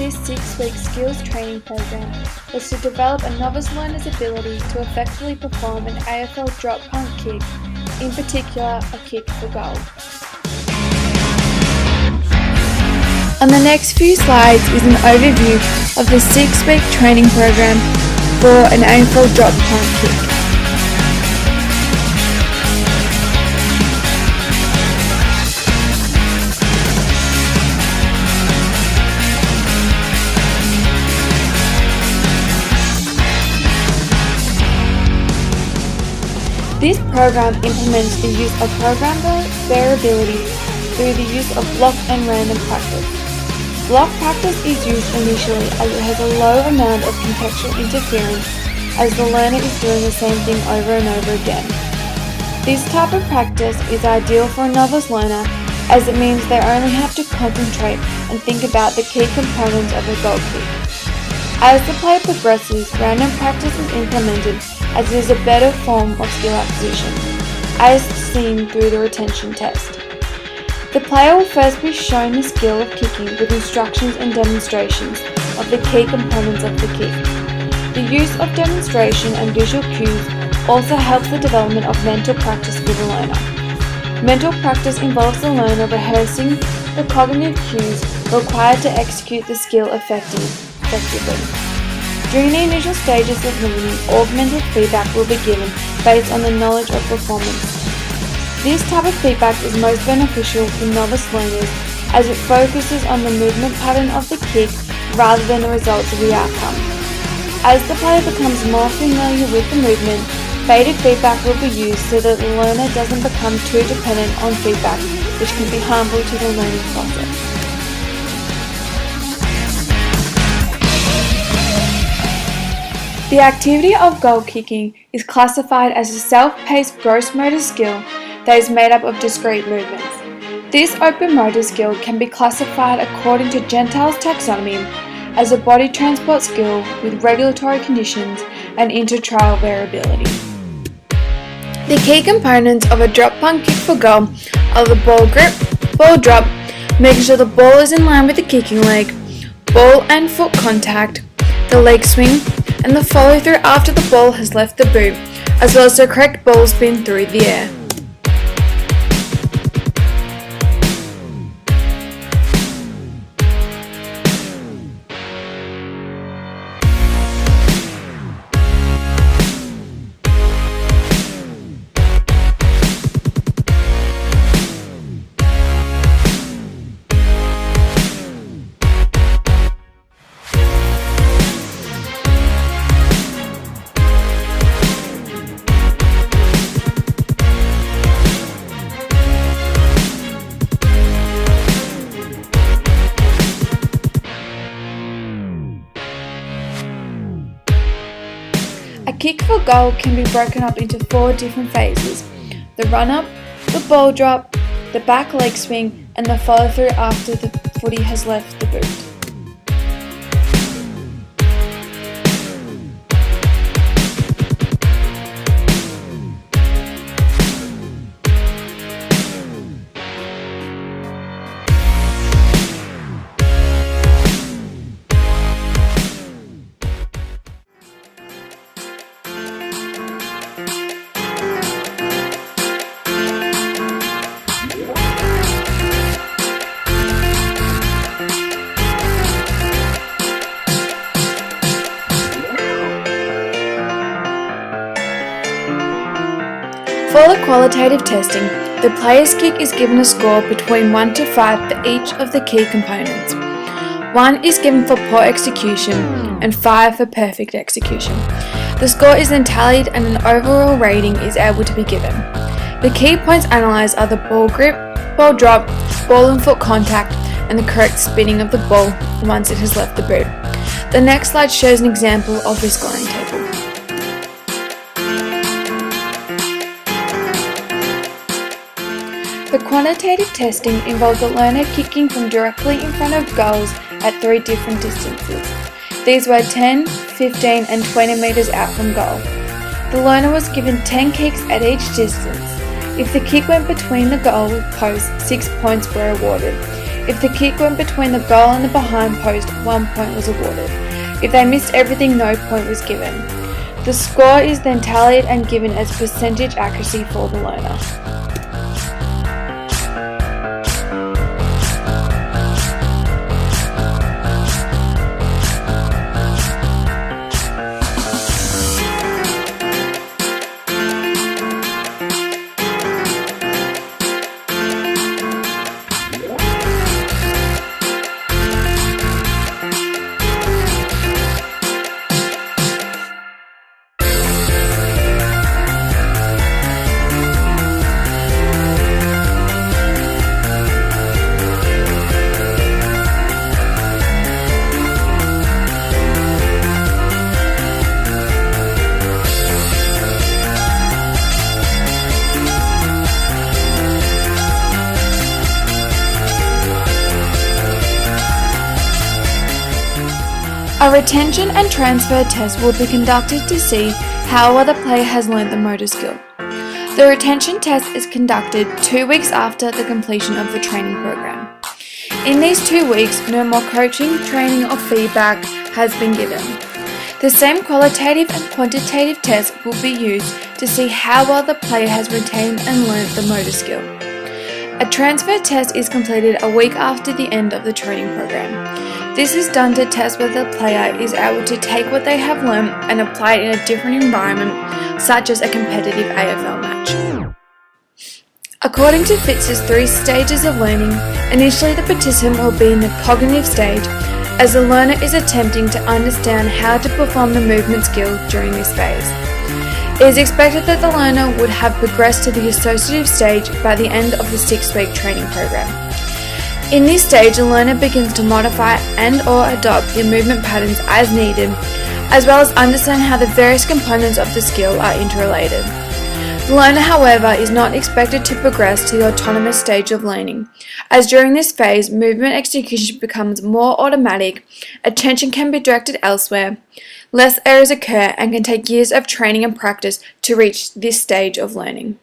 this 6-week skills training program was to develop a novice learner's ability to effectively perform an AFL drop punt kick, in particular a kick for goal. On the next few slides is an overview of the 6-week training program for an AFL drop punt kick. This program implements the use of program variability through the use of block and random practice. Block practice is used initially as it has a low amount of contextual interference as the learner is doing the same thing over and over again. This type of practice is ideal for a novice learner as it means they only have to concentrate and think about the key components of a goal kick. As the play progresses, random practice is implemented as it is a better form of skill acquisition, as seen through the retention test. The player will first be shown the skill of kicking with instructions and demonstrations of the key components of the kick. The use of demonstration and visual cues also helps the development of mental practice for the learner. Mental practice involves the learner rehearsing the cognitive cues required to execute the skill effectively. During the initial stages of learning, augmented feedback will be given based on the knowledge of performance. This type of feedback is most beneficial for novice learners as it focuses on the movement pattern of the kick rather than the results of the outcome. As the player becomes more familiar with the movement, faded feedback will be used so that the learner doesn't become too dependent on feedback, which can be harmful to the learning process. The activity of goal kicking is classified as a self-paced gross motor skill that is made up of discrete movements. This open motor skill can be classified according to Gentile's taxonomy as a body transport skill with regulatory conditions and inter-trial variability. The key components of a drop punt kick for goal are the ball grip, ball drop, making sure the ball is in line with the kicking leg, ball and foot contact, the leg swing, and the follow through after the ball has left the boot, as well as the correct ball spin through the air. A kick for goal can be broken up into 4 different phases: the run-up, the ball drop, the back leg swing, and the follow-through after the footy has left the boot. For the qualitative testing, the player's kick is given a score between 1 to 5 for each of the key components. 1 is given for poor execution and 5 for perfect execution. The score is then tallied and an overall rating is able to be given. The key points analysed are the ball grip, ball drop, ball and foot contact, and the correct spinning of the ball once it has left the boot. The next slide shows an example of this scoring table. The quantitative testing involves the learner kicking from directly in front of goals at 3 different distances. These were 10, 15 and 20 metres out from goal. The learner was given 10 kicks at each distance. If the kick went between the goal posts, 6 points were awarded. If the kick went between the goal and the behind post, 1 point was awarded. If they missed everything, no point was given. The score is then tallied and given as percentage accuracy for the learner. A retention and transfer test will be conducted to see how well the player has learnt the motor skill. The retention test is conducted 2 weeks after the completion of the training program. In these 2 weeks, no more coaching, training or feedback has been given. The same qualitative and quantitative tests will be used to see how well the player has retained and learnt the motor skill. A transfer test is completed a week after the end of the training program. This is done to test whether the player is able to take what they have learnt and apply it in a different environment, such as a competitive AFL match. According to Fitz's 3 stages of learning, initially the participant will be in the cognitive stage, as the learner is attempting to understand how to perform the movement skill during this phase. It is expected that the learner would have progressed to the associative stage by the end of the 6-week training program. In this stage, the learner begins to modify and/or adopt the movement patterns as needed, as well as understand how the various components of the skill are interrelated. The learner, however, is not expected to progress to the autonomous stage of learning, as during this phase, movement execution becomes more automatic, attention can be directed elsewhere, less errors occur, and can take years of training and practice to reach this stage of learning.